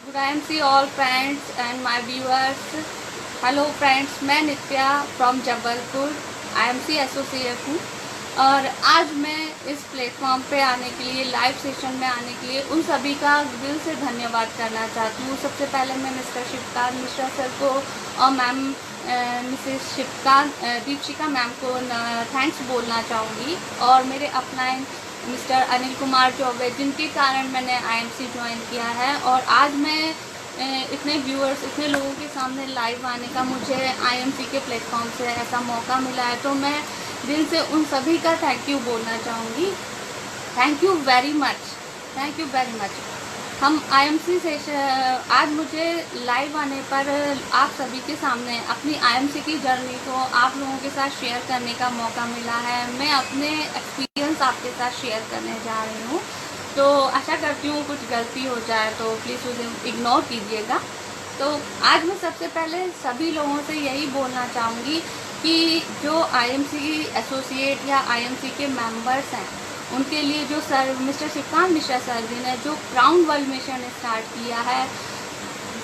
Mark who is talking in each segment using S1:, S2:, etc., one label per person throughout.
S1: Good IMC all friends and my viewers. Hello friends, मैं नित्या from Jabalpur IMC associate हूँ और आज मैं इस प्लेटफॉर्म पे आने के लिए, लाइव सेशन में आने के लिए उन सभी का दिल से धन्यवाद करना चाहती हूँ। सबसे पहले मैं मिस्टर शिवकांत मिश्रा सर को और मैम मिसेस दीपशिका मैम को थैंक्स बोलना चाहूँगी, और मेरे अपलाइन मिस्टर अनिल कुमार चौबे, जिनके कारण मैंने IMC ज्वाइन किया है। और आज मैं इतने व्यूअर्स, इतने लोगों के सामने लाइव आने का मुझे IMC के प्लेटफॉर्म से ऐसा मौका मिला है, तो मैं दिल से उन सभी का थैंक यू बोलना चाहूँगी। Thank you very much, thank you very much. हम IMC से आज मुझे लाइव आने पर आप सभी के सामने अपनी IMC की जर्नी को आप लोगों के साथ शेयर करने का मौका मिला है। मैं अपने एक्सपीरियंस आपके साथ शेयर करने जा रही हूँ, तो आशा करती हूँ कुछ गलती हो जाए तो प्लीज़ उसे इग्नोर कीजिएगा। तो आज मैं सबसे पहले सभी लोगों से यही बोलना चाहूँगी कि जो IMC एसोसिएट या IMC के मेंबर्स हैं, उनके लिए जो sir mister Shivkant Mishra sir ji ने जो क्राउन वर्ल्ड मिशन स्टार्ट किया है,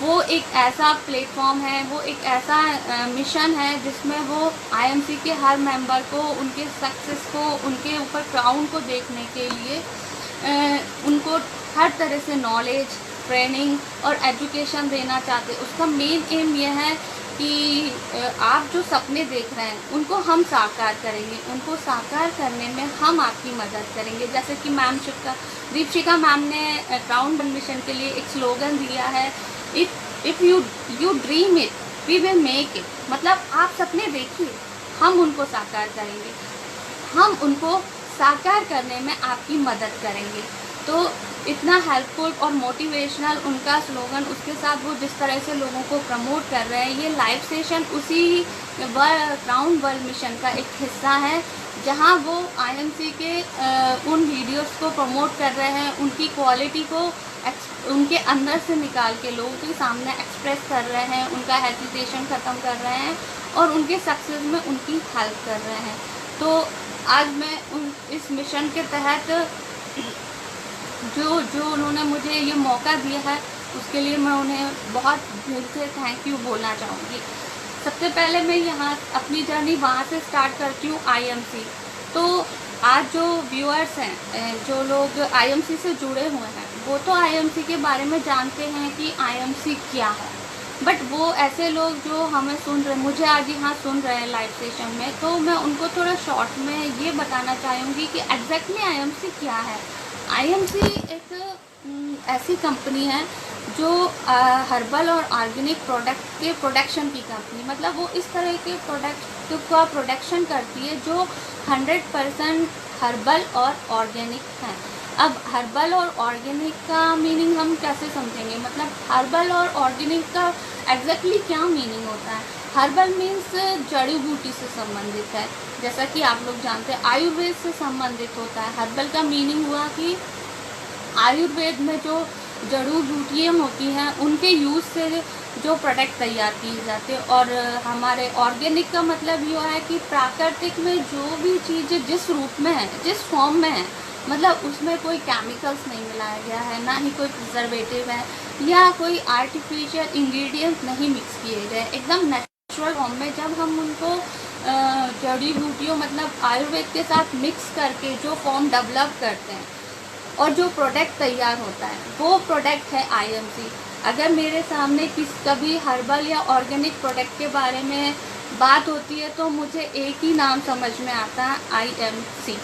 S1: वो एक ऐसा प्लेटफॉर्म है, वो एक ऐसा मिशन है जिसमें वो IMC के हर मेंबर को, उनके सक्सेस को, उनके ऊपर क्राउन को देखने के लिए उनको हर तरह से नॉलेज, ट्रेनिंग और एजुकेशन देना चाहते। उसका मेन एम यह है कि आप जो सपने देख रहे हैं उनको हम साकार करेंगे, उनको साकार करने में हम आपकी मदद करेंगे। जैसे कि मैम दीपशिका मैम ने क्राउन मिशन के लिए एक स्लोगन दिया है, if you dream it we will make it. मतलब आप सपने देखिए, हम उनको साकार करेंगे, हम उनको साकार करने में आपकी मदद करेंगे। तो इतना हेल्पफुल और मोटिवेशनल उनका स्लोगन, उसके साथ वो जिस तरह से लोगों को प्रमोट कर रहे हैं, ये लाइव सेशन उसी क्राउन वर्ल्ड मिशन का एक हिस्सा है, जहां वो IMC के उन वीडियोस को प्रमोट कर रहे हैं, उनकी क्वालिटी को उनके अंदर से निकाल के लोगों के सामने एक्सप्रेस कर रहे हैं, उनका हेजिटेशन ख़त्म कर रहे हैं और उनके सक्सेस में उनकी हेल्प कर रहे हैं। तो आज मैं इस मिशन के तहत जो उन्होंने मुझे ये मौका दिया है, उसके लिए मैं उन्हें बहुत दिल से थैंक यू बोलना चाहूँगी। सबसे पहले मैं यहाँ अपनी जर्नी वहाँ से स्टार्ट करती हूँ, IMC। तो आज जो व्यूअर्स हैं, जो लोग IMC से जुड़े हुए हैं, वो तो IMC के बारे में जानते हैं कि IMC क्या है, बट वो ऐसे लोग जो हमें सुन रहे, मुझे आज यहाँ सुन रहे हैं लाइव सेशन में, तो मैं उनको थोड़ा शॉर्ट में ये बताना चाहूँगी कि एग्जैक्टली IMC क्या है। IMC एक ऐसी कंपनी है जो हर्बल और ऑर्गेनिक प्रोडक्ट के प्रोडक्शन की कंपनी, मतलब वो इस तरह के प्रोडक्ट का प्रोडक्शन करती है जो 100% हर्बल और ऑर्गेनिक हैं। अब हर्बल और ऑर्गेनिक का मीनिंग हम कैसे समझेंगे, मतलब हर्बल और ऑर्गेनिक का एग्जैक्टली क्या मीनिंग होता है। हर्बल मीन्स जड़ी बूटी से संबंधित है, जैसा कि आप लोग जानते हैं आयुर्वेद से संबंधित होता है। हर्बल का मीनिंग हुआ कि आयुर्वेद में जो जड़ी बूटियाँ होती हैं, उनके यूज़ से जो प्रोडक्ट तैयार किए जाते हैं। और हमारे ऑर्गेनिक का मतलब ये है कि प्राकृतिक में जो भी चीज़ जिस रूप में है, जिस फॉर्म में है, मतलब उसमें कोई केमिकल्स नहीं मिलाया गया है, ना ही कोई प्रिजर्वेटिव है या कोई आर्टिफिशियल इंग्रेडिएंट्स नहीं मिक्स किए गए, एकदम नेचुरल फॉर्म में। जब हम उनको जड़ी बूटियों मतलब आयुर्वेद के साथ मिक्स करके जो फॉर्म डेवलप करते हैं और जो प्रोडक्ट तैयार होता है, वो प्रोडक्ट है IMC। अगर मेरे सामने कभी हर्बल या ऑर्गेनिक प्रोडक्ट के बारे में बात होती है तो मुझे एक ही नाम समझ में आता है, IMC।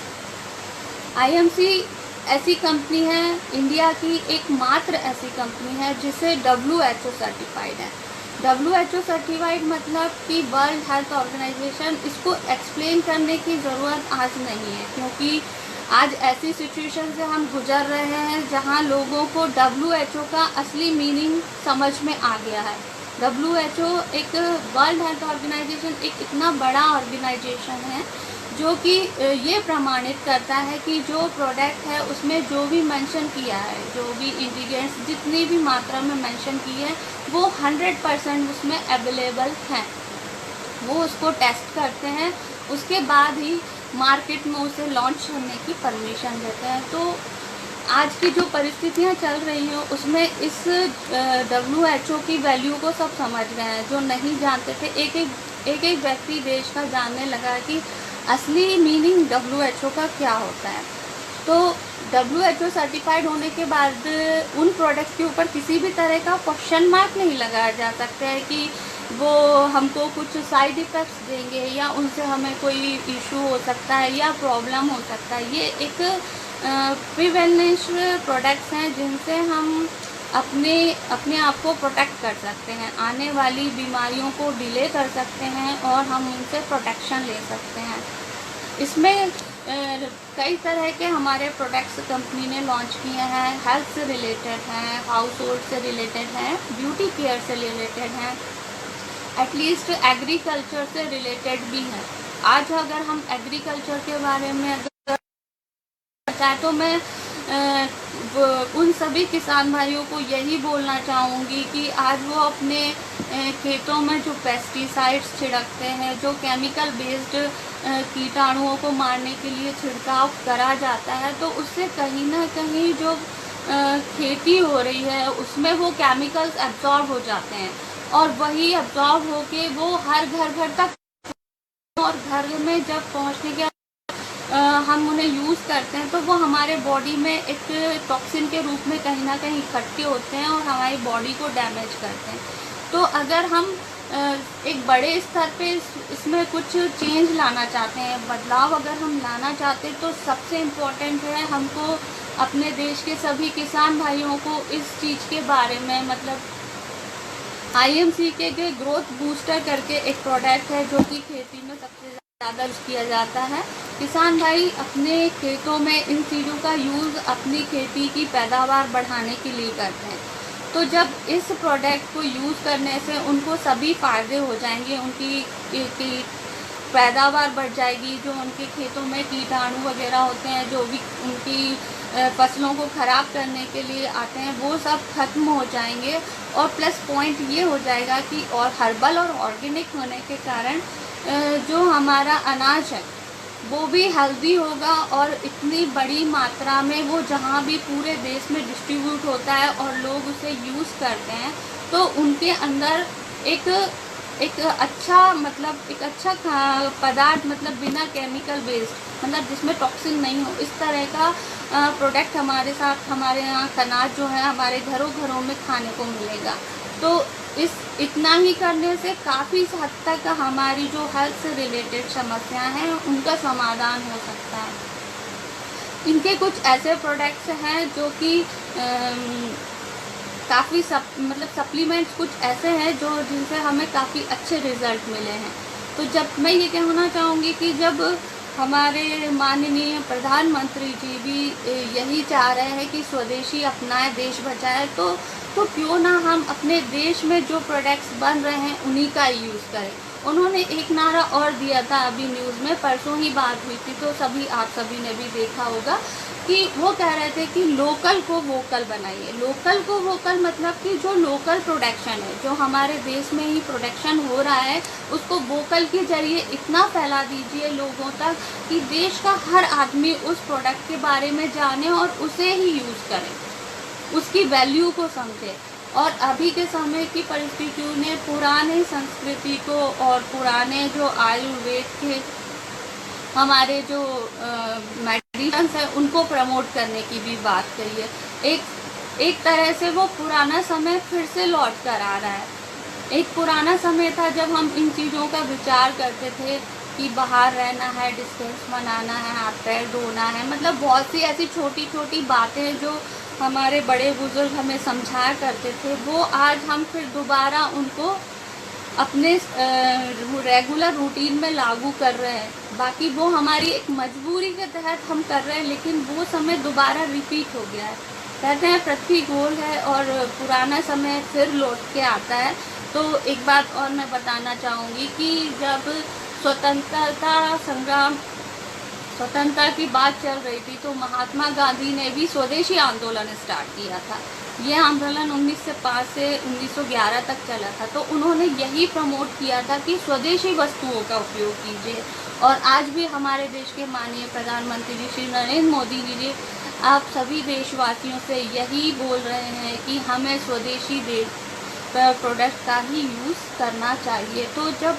S1: IMC ऐसी कंपनी है, इंडिया की एकमात्र ऐसी कंपनी है जिसे WHO सर्टिफाइड है। WHO सर्टिफाइड मतलब कि वर्ल्ड हेल्थ ऑर्गेनाइजेशन, इसको एक्सप्लेन करने की ज़रूरत आज नहीं है, क्योंकि आज ऐसी सिचुएशन से हम गुजर रहे हैं जहां लोगों को WHO का असली मीनिंग समझ में आ गया है। WHO एक वर्ल्ड हेल्थ ऑर्गेनाइजेशन एक इतना बड़ा ऑर्गेनाइजेशन है जो कि ये प्रमाणित करता है कि जो प्रोडक्ट है उसमें जो भी मेंशन किया है, जो भी इंग्रेडिएंट्स जितनी भी मात्रा में मेंशन की है, वो 100% उसमें अवेलेबल हैं। वो उसको टेस्ट करते हैं, उसके बाद ही मार्केट में उसे लॉन्च करने की परमिशन देते हैं। तो आज की जो परिस्थितियाँ चल रही हैं उसमें इस WHO की वैल्यू को सब समझ गए हैं। जो नहीं जानते थे, एक व्यक्ति देश का जानने लगा कि असली मीनिंग WHO का क्या होता है। तो WHO सर्टिफाइड होने के बाद उन प्रोडक्ट के ऊपर किसी भी तरह का क्वेश्चन मार्क नहीं लगाया जा सकता है कि वो हमको कुछ साइड इफ़ेक्ट्स देंगे या उनसे हमें कोई इशू हो सकता है या प्रॉब्लम हो सकता है। ये एक प्रिवेंश प्रोडक्ट्स हैं जिनसे हम अपने आप को प्रोटेक्ट कर सकते हैं, आने वाली बीमारियों को डिले कर सकते हैं और हम उनसे प्रोटेक्शन ले सकते हैं। इसमें कई तरह के हमारे प्रोडक्ट्स कंपनी ने लॉन्च किए हैं। हेल्थ से रिलेटेड हैं, हाउस होल्ड से रिलेटेड हैं, ब्यूटी केयर से रिलेटेड हैं, एटलीस्ट एग्रीकल्चर से रिलेटेड भी हैं। आज अगर हम एग्रीकल्चर के बारे में तो मैं उन सभी किसान भाइयों को यही बोलना चाहूँगी कि आज वो अपने खेतों में जो पेस्टिसाइड्स छिड़कते हैं, जो केमिकल बेस्ड कीटाणुओं को मारने के लिए छिड़काव करा जाता है, तो उससे कहीं ना कहीं जो खेती हो रही है उसमें वो केमिकल्स एब्जॉर्ब हो जाते हैं और वही एब्जॉर्ब होके वो हर घर तक, और घर में जब पहुंचने के हम उन्हें यूज़ करते हैं तो वो हमारे बॉडी में एक टॉक्सिन के रूप में कहीं ना कहीं इकट्ठे होते हैं और हमारी बॉडी को डैमेज करते हैं। तो अगर हम एक बड़े स्तर पे इसमें कुछ चेंज लाना चाहते हैं, बदलाव अगर हम लाना चाहते हैं, तो सबसे इम्पोर्टेंट है हमको अपने देश के सभी किसान भाइयों को इस चीज़ के बारे में, मतलब IMC के ग्रोथ बूस्टर करके एक प्रोडक्ट है जो कि खेती में सबसे ज़्यादा यूज़ किया जाता है। किसान भाई अपने खेतों में इन चीज़ों का यूज़ अपनी खेती की पैदावार बढ़ाने के लिए करते हैं। तो जब इस प्रोडक्ट को यूज़ करने से उनको सभी फ़ायदे हो जाएंगे, उनकी पैदावार बढ़ जाएगी, जो उनके खेतों में कीटाणु वगैरह होते हैं जो भी उनकी फसलों को ख़राब करने के लिए आते हैं, वो सब खत्म हो जाएंगे। और प्लस पॉइंट ये हो जाएगा कि और हर्बल और ऑर्गेनिक होने के कारण जो हमारा अनाज है वो भी हेल्दी होगा और इतनी बड़ी मात्रा में वो जहाँ भी पूरे देश में डिस्ट्रीब्यूट होता है और लोग उसे यूज़ करते हैं, तो उनके अंदर एक अच्छा पदार्थ, मतलब बिना केमिकल बेस्ड, मतलब जिसमें टॉक्सिन नहीं हो, इस तरह का प्रोडक्ट हमारे यहाँ अनाज जो है हमारे घरों में खाने को मिलेगा। तो इतना ही करने से काफ़ी हद तक हमारी जो हेल्थ से रिलेटेड समस्याएं हैं उनका समाधान हो सकता है। इनके कुछ ऐसे प्रोडक्ट्स हैं जो कि काफ़ी सप्लीमेंट्स कुछ ऐसे हैं जो जिनसे हमें काफ़ी अच्छे रिज़ल्ट मिले हैं। तो जब मैं ये कहना चाहूँगी कि जब हमारे माननीय प्रधानमंत्री जी भी यही चाह रहे हैं कि स्वदेशी अपनाएं, देश बचाएं, तो क्यों ना हम अपने देश में जो प्रोडक्ट्स बन रहे हैं उन्हीं का यूज़ करें। उन्होंने एक नारा और दिया था, अभी न्यूज़ में परसों ही बात हुई थी, तो आप सभी ने भी देखा होगा कि वो कह रहे थे कि लोकल को वोकल बनाइए। लोकल को वोकल मतलब कि जो लोकल प्रोडक्शन है, जो हमारे देश में ही प्रोडक्शन हो रहा है, उसको वोकल के जरिए इतना फैला दीजिए लोगों तक कि देश का हर आदमी उस प्रोडक्ट के बारे में जाने और उसे ही यूज़ करे, उसकी वैल्यू को समझे। और अभी के समय की परिस्थितियों ने पुराने संस्कृति को और पुराने जो आयुर्वेद के हमारे जो मेडिसिन्स है उनको प्रमोट करने की भी बात कही है। एक तरह से वो पुराना समय फिर से लौट कर आ रहा है। एक पुराना समय था जब हम इन चीज़ों का विचार करते थे कि बाहर रहना है, डिस्टेंस बनाना है, हाथ पैर धोना है, मतलब बहुत सी ऐसी छोटी छोटी बातें जो हमारे बड़े बुजुर्ग हमें समझाया करते थे, वो आज हम फिर दोबारा उनको अपने रेगुलर रूटीन में लागू कर रहे हैं। बाकी वो हमारी एक मजबूरी के तहत हम कर रहे हैं, लेकिन वो समय दोबारा रिपीट हो गया है। कहते हैं पृथ्वी गोल है और पुराना समय फिर लौट के आता है। तो एक बात और मैं बताना चाहूँगी कि जब स्वतंत्रता की बात चल रही थी तो महात्मा गांधी ने भी स्वदेशी आंदोलन स्टार्ट किया था। यह आंदोलन 1905 से 1911 तक चला था। तो उन्होंने यही प्रमोट किया था कि स्वदेशी वस्तुओं का उपयोग कीजिए। और आज भी हमारे देश के माननीय प्रधानमंत्री जी श्री नरेंद्र मोदी जी आप सभी देशवासियों से यही बोल रहे हैं कि हमें स्वदेशी प्रोडक्ट का ही यूज़ करना चाहिए। तो जब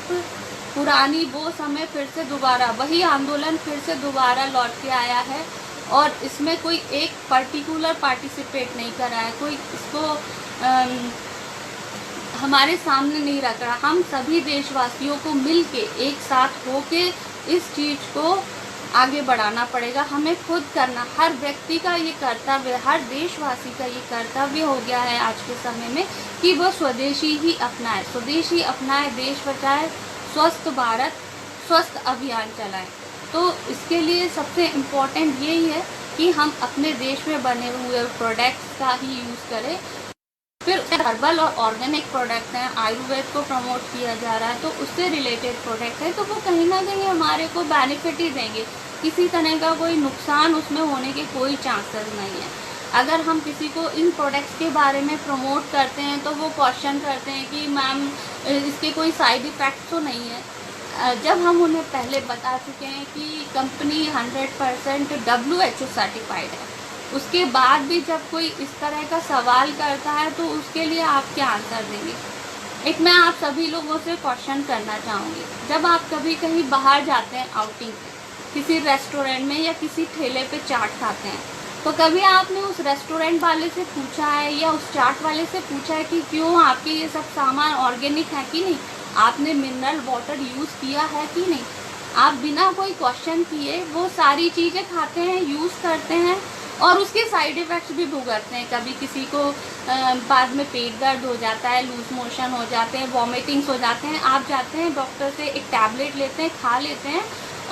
S1: पुरानी वो समय फिर से दोबारा वही आंदोलन फिर से दोबारा लौट के आया है और इसमें कोई एक पर्टिकुलर पार्टिसिपेट नहीं कर रहा है, कोई इसको हमारे सामने नहीं रख रहा। हम सभी देशवासियों को मिल के एक साथ होके इस चीज़ को आगे बढ़ाना पड़ेगा। हमें खुद करना, हर व्यक्ति का ये कर्तव्य, हर देशवासी का ये कर्तव्य हो गया है आज के समय में कि वह स्वदेशी ही अपनाए, स्वदेशी अपनाए, देश बचाए, स्वस्थ भारत स्वस्थ अभियान चलाएं। तो इसके लिए सबसे इम्पोर्टेंट यही है कि हम अपने देश में बने हुए प्रोडक्ट्स का ही यूज़ करें। फिर हर्बल और ऑर्गेनिक प्रोडक्ट हैं, आयुर्वेद को प्रमोट किया जा रहा है, तो उससे रिलेटेड प्रोडक्ट है, तो वो कहीं ना कहीं हमारे को बेनिफिट ही देंगे। किसी तरह का कोई नुकसान उसमें होने के कोई चांसेस नहीं है। अगर हम किसी को इन प्रोडक्ट्स के बारे में प्रमोट करते हैं तो वो क्वेश्चन करते हैं कि मैम इसके कोई साइड इफ़ेक्ट तो नहीं है। जब हम उन्हें पहले बता चुके हैं कि कंपनी 100% WHO सर्टिफाइड है, उसके बाद भी जब कोई इस तरह का सवाल करता है तो उसके लिए आप क्या आंसर देंगे? एक मैं आप सभी लोगों से क्वेश्चन करना चाहूँगी, जब आप कभी कहीं बाहर जाते हैं आउटिंग पे, किसी रेस्टोरेंट में या किसी ठेले पे चाट खाते हैं, तो कभी आपने उस रेस्टोरेंट वाले से पूछा है या उस चाट वाले से पूछा है कि क्यों आपके ये सब सामान ऑर्गेनिक है कि नहीं, आपने मिनरल वाटर यूज़ किया है कि नहीं? आप बिना कोई क्वेश्चन किए वो सारी चीज़ें खाते हैं, यूज़ करते हैं और उसके साइड इफ़ेक्ट्स भी भुगतते हैं। कभी किसी को बाद में पेट दर्द हो जाता है, लूज मोशन हो जाते हैं, वॉमिटिंग्स हो जाते हैं, आप जाते हैं डॉक्टर से, एक टैबलेट लेते हैं, खा लेते हैं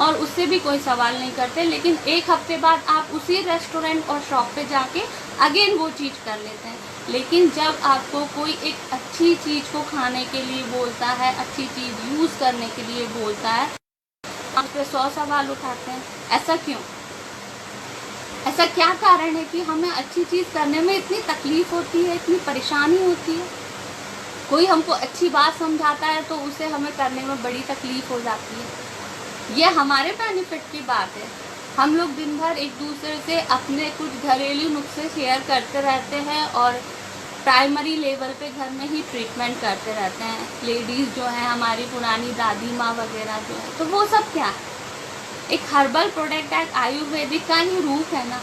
S1: और उससे भी कोई सवाल नहीं करते, लेकिन एक हफ्ते बाद आप उसी रेस्टोरेंट और शॉप पे जाके अगेन वो चीज़ कर लेते हैं। लेकिन जब आपको कोई एक अच्छी चीज़ को खाने के लिए बोलता है, अच्छी चीज़ यूज़ करने के लिए बोलता है, आप पे 100 सवाल उठाते हैं। ऐसा क्यों? ऐसा क्या कारण है कि हमें अच्छी चीज़ करने में इतनी तकलीफ़ होती है, इतनी परेशानी होती है? कोई हमको अच्छी बात समझाता है तो उसे हमें करने में बड़ी तकलीफ़ हो जाती है। ये हमारे बेनिफिट की बात है। हम लोग दिन भर एक दूसरे से अपने कुछ घरेलू नुस्खे शेयर करते रहते हैं और प्राइमरी लेवल पे घर में ही ट्रीटमेंट करते रहते हैं। लेडीज़ जो हैं, हमारी पुरानी दादी माँ वगैरह जो है, तो वो सब क्या है? एक हर्बल प्रोडक्ट, एक आयुर्वेदिक का ही रूप है ना।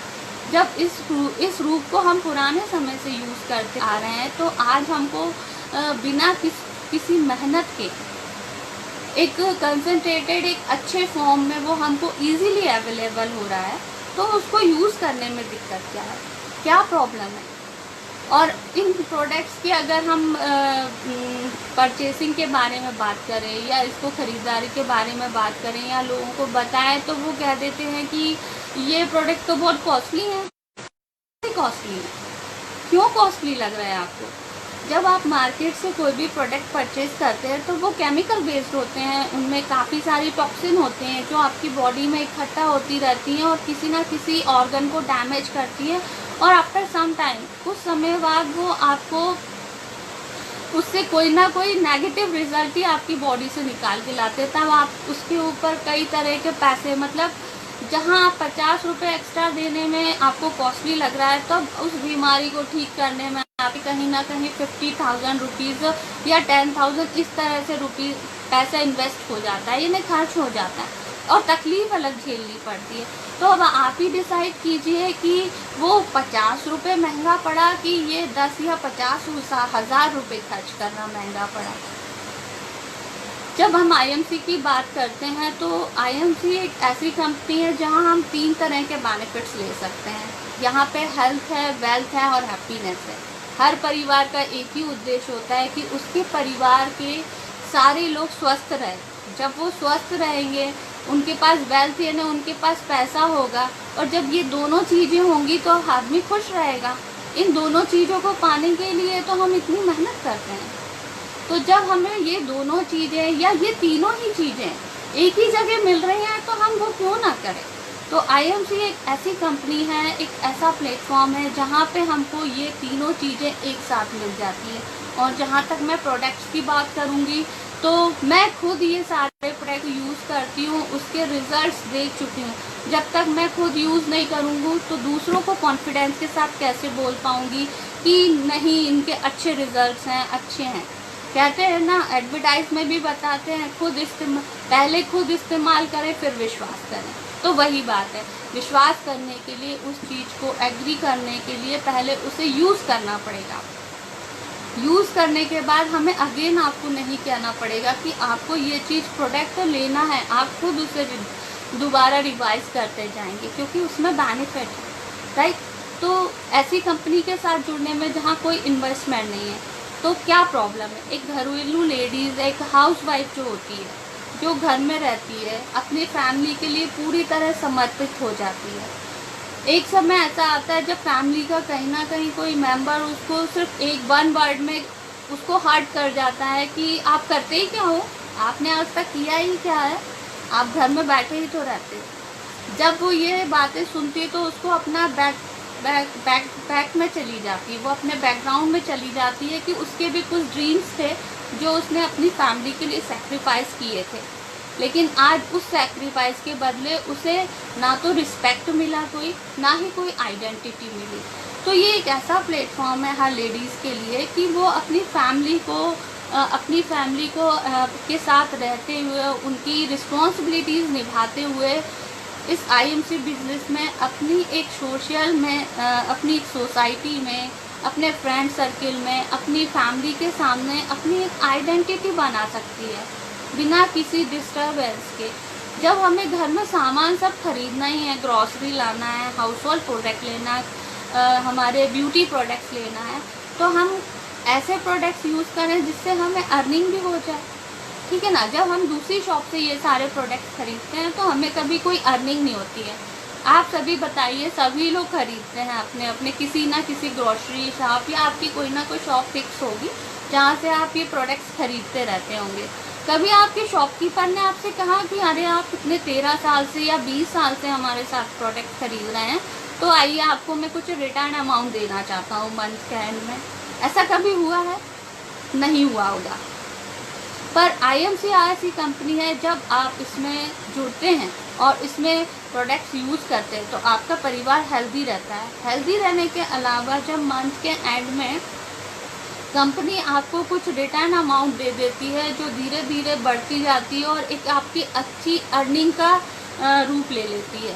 S1: जब इस रूप को हम पुराने समय से यूज़ करते आ रहे हैं, तो आज हमको बिना किसी मेहनत के एक कंसंट्रेटेड, एक अच्छे फॉर्म में वो हमको इजीली अवेलेबल हो रहा है, तो उसको यूज़ करने में दिक्कत क्या है, क्या प्रॉब्लम है? और इन प्रोडक्ट्स की अगर हम परचेसिंग के बारे में बात करें या इसको ख़रीदारी के बारे में बात करें या लोगों को बताएं, तो वो कह देते हैं कि ये प्रोडक्ट तो बहुत कॉस्टली है। कॉस्टली है? क्यों कॉस्टली लग रहा है आपको? जब आप मार्केट से कोई भी प्रोडक्ट परचेज करते हैं तो वो केमिकल बेस्ड होते हैं, उनमें काफ़ी सारी टॉक्सिन होते हैं जो आपकी बॉडी में इकट्ठा होती रहती हैं और किसी ना किसी ऑर्गन को डैमेज करती है, और आफ्टर सम टाइम, कुछ समय बाद वो आपको उससे कोई ना कोई नेगेटिव रिजल्ट ही आपकी बॉडी से निकाल के लाते हैं। तब आप उसके ऊपर कई तरह के पैसे, मतलब जहां आप 50 रुपये एक्स्ट्रा देने में आपको कॉस्टली लग रहा है, तब उस बीमारी को ठीक करने में आप कहीं ना कहीं 50,000 रुपीज़ या 10,000 इस तरह से पैसा इन्वेस्ट हो जाता है, यानी खर्च हो जाता है और तकलीफ अलग झेलनी पड़ती है। तो अब आप ही डिसाइड कीजिए कि वो 50 रुपये महंगा पड़ा कि ये 10 या 50,000 रुपये खर्च करना महंगा पड़ा। जब हम IMC की बात करते हैं तो IMC एक ऐसी कंपनी है जहां हम 3 तरह के बेनिफिट्स ले सकते हैं। यहाँ पे हेल्थ है, वेल्थ है और हैप्पीनेस है। हर परिवार का एक ही उद्देश्य होता है कि उसके परिवार के सारे लोग स्वस्थ रहें। जब वो स्वस्थ रहेंगे, उनके पास वेल्थ यानी उनके पास पैसा होगा, और जब ये दोनों चीज़ें होंगी तो आदमी खुश रहेगा। इन दोनों चीज़ों को पाने के लिए तो हम इतनी मेहनत करते हैं। तो जब हमें ये दोनों चीज़ें या ये तीनों ही चीज़ें एक ही जगह मिल रही हैं तो हम वो क्यों ना करें। तो IMC एक ऐसी कंपनी है, एक ऐसा प्लेटफॉर्म है जहाँ पे हमको ये तीनों चीज़ें एक साथ मिल जाती हैं। और जहाँ तक मैं प्रोडक्ट्स की बात करूँगी तो मैं खुद ये सारे प्रोडक्ट यूज़ करती हूँ, उसके रिजल्ट्स देख चुकी हूँ। जब तक मैं खुद यूज़ नहीं करूँगी तो दूसरों को कॉन्फिडेंस के साथ कैसे बोल पाऊँगी कि नहीं इनके अच्छे रिजल्ट्स हैं, अच्छे हैं। कहते हैं ना, एडवर्टाइज में भी बताते हैं पहले खुद इस्तेमाल करें फिर विश्वास करें। तो वही बात है, विश्वास करने के लिए उस चीज़ को एग्री करने के लिए पहले उसे यूज़ करना पड़ेगा। यूज़ करने के बाद हमें अगेन आपको नहीं कहना पड़ेगा कि आपको ये चीज़ प्रोडक्ट लेना है, आप खुद उसे दोबारा रिवाइज करते जाएंगे क्योंकि उसमें बेनिफिट है, राइट। तो ऐसी कंपनी के साथ जुड़ने में जहाँ कोई इन्वेस्टमेंट नहीं है तो क्या प्रॉब्लम है। एक घरेलू लेडीज़, एक हाउसवाइफ जो होती है, जो घर में रहती है, अपनी फैमिली के लिए पूरी तरह समर्पित हो जाती है। एक समय ऐसा आता है जब फैमिली का कहीं ना कहीं कोई मेंबर उसको सिर्फ वन वर्ड में उसको हर्ट कर जाता है कि आप करते ही क्या हो, आपने आज तक किया ही क्या है, आप घर में बैठे ही तो रहते हो। जब वो ये बातें सुनती है तो उसको अपना बैक में चली जाती है, वो अपने बैकग्राउंड में चली जाती है कि उसके भी कुछ ड्रीम्स थे जो उसने अपनी फैमिली के लिए सेक्रीफाइस किए थे। लेकिन आज उस सेक्रीफाइस के बदले उसे ना तो रिस्पेक्ट मिला कोई, ना ही कोई आइडेंटिटी मिली। तो ये एक ऐसा प्लेटफॉर्म है हर लेडीज़ के लिए कि वो अपनी फैमिली को के साथ रहते हुए, उनकी रिस्पॉन्सिबिलिटीज़ निभाते हुए इस IMC बिजनेस में अपनी एक सोशल में, अपनी एक सोसाइटी में, अपने फ्रेंड सर्किल में, अपनी फैमिली के सामने अपनी एक आइडेंटिटी बना सकती है बिना किसी डिस्टर्बेंस के। जब हमें घर में सामान सब खरीदना ही है, ग्रॉसरी लाना है, हाउस होल्ड प्रोडक्ट लेना है, हमारे ब्यूटी प्रोडक्ट्स लेना है, तो हम ऐसे प्रोडक्ट्स यूज़ करें जिससे हमें अर्निंग भी हो जाए, ठीक है ना। जब हम दूसरी शॉप से ये सारे प्रोडक्ट्स खरीदते हैं तो हमें कभी कोई अर्निंग नहीं होती है। आप सभी बताइए, सभी लोग खरीदते हैं अपने अपने किसी ना किसी ग्रॉसरी शॉप या आपकी कोई ना कोई शॉप फिक्स होगी जहाँ से आप ये प्रोडक्ट्स खरीदते रहते होंगे। कभी आपके शॉपकीपर ने आपसे कहा कि अरे आप कितने 13 साल से या 20 साल से हमारे साथ प्रोडक्ट खरीद रहे हैं, तो आइए आपको मैं कुछ रिटर्न अमाउंट देना चाहता हूँ मंथ के एंड में। ऐसा कभी हुआ है? नहीं हुआ होगा। पर IMC ऐसी कंपनी है, जब आप इसमें जुड़ते हैं और इसमें प्रोडक्ट्स यूज़ करते हैं तो आपका परिवार हेल्दी रहता है। हेल्दी रहने के अलावा जब मंथ के एंड में कंपनी आपको कुछ रिटर्न अमाउंट दे देती है जो धीरे धीरे बढ़ती जाती है और एक आपकी अच्छी अर्निंग का रूप ले लेती है,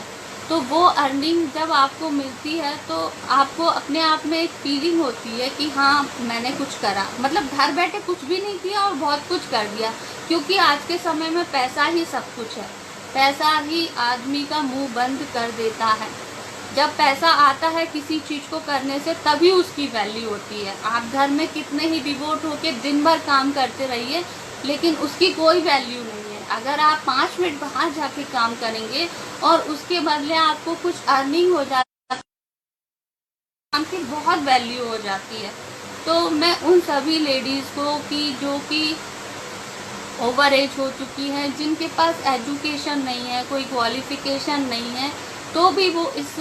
S1: तो वो अर्निंग जब आपको मिलती है तो आपको अपने आप में एक फीलिंग होती है कि हाँ मैंने कुछ करा, मतलब घर बैठे कुछ भी नहीं किया और बहुत कुछ कर दिया। क्योंकि आज के समय में पैसा ही सब कुछ है, पैसा ही आदमी का मुंह बंद कर देता है। जब पैसा आता है किसी चीज़ को करने से तभी उसकी वैल्यू होती है। आप घर में कितने ही डिवोट होके दिन भर काम करते रहिए लेकिन उसकी कोई वैल्यू नहीं है। अगर आप 5 मिनट बाहर जाके काम करेंगे और उसके बदले आपको कुछ अर्निंग हो जाती है, काम की बहुत वैल्यू हो जाती है। तो मैं उन सभी लेडीज़ को जो कि ओवर एज हो चुकी हैं, जिनके पास एजुकेशन नहीं है, कोई क्वालिफिकेशन नहीं है, तो भी वो इस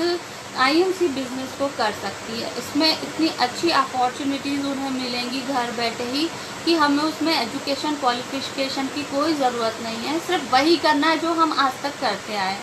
S1: IMC बिज़नेस को कर सकती है। इसमें इतनी अच्छी अपॉर्चुनिटीज़ उन्हें मिलेंगी घर बैठे ही कि हमें उसमें एजुकेशन क्वालिफिकेशन की कोई ज़रूरत नहीं है। सिर्फ वही करना है जो हम आज तक करते आए,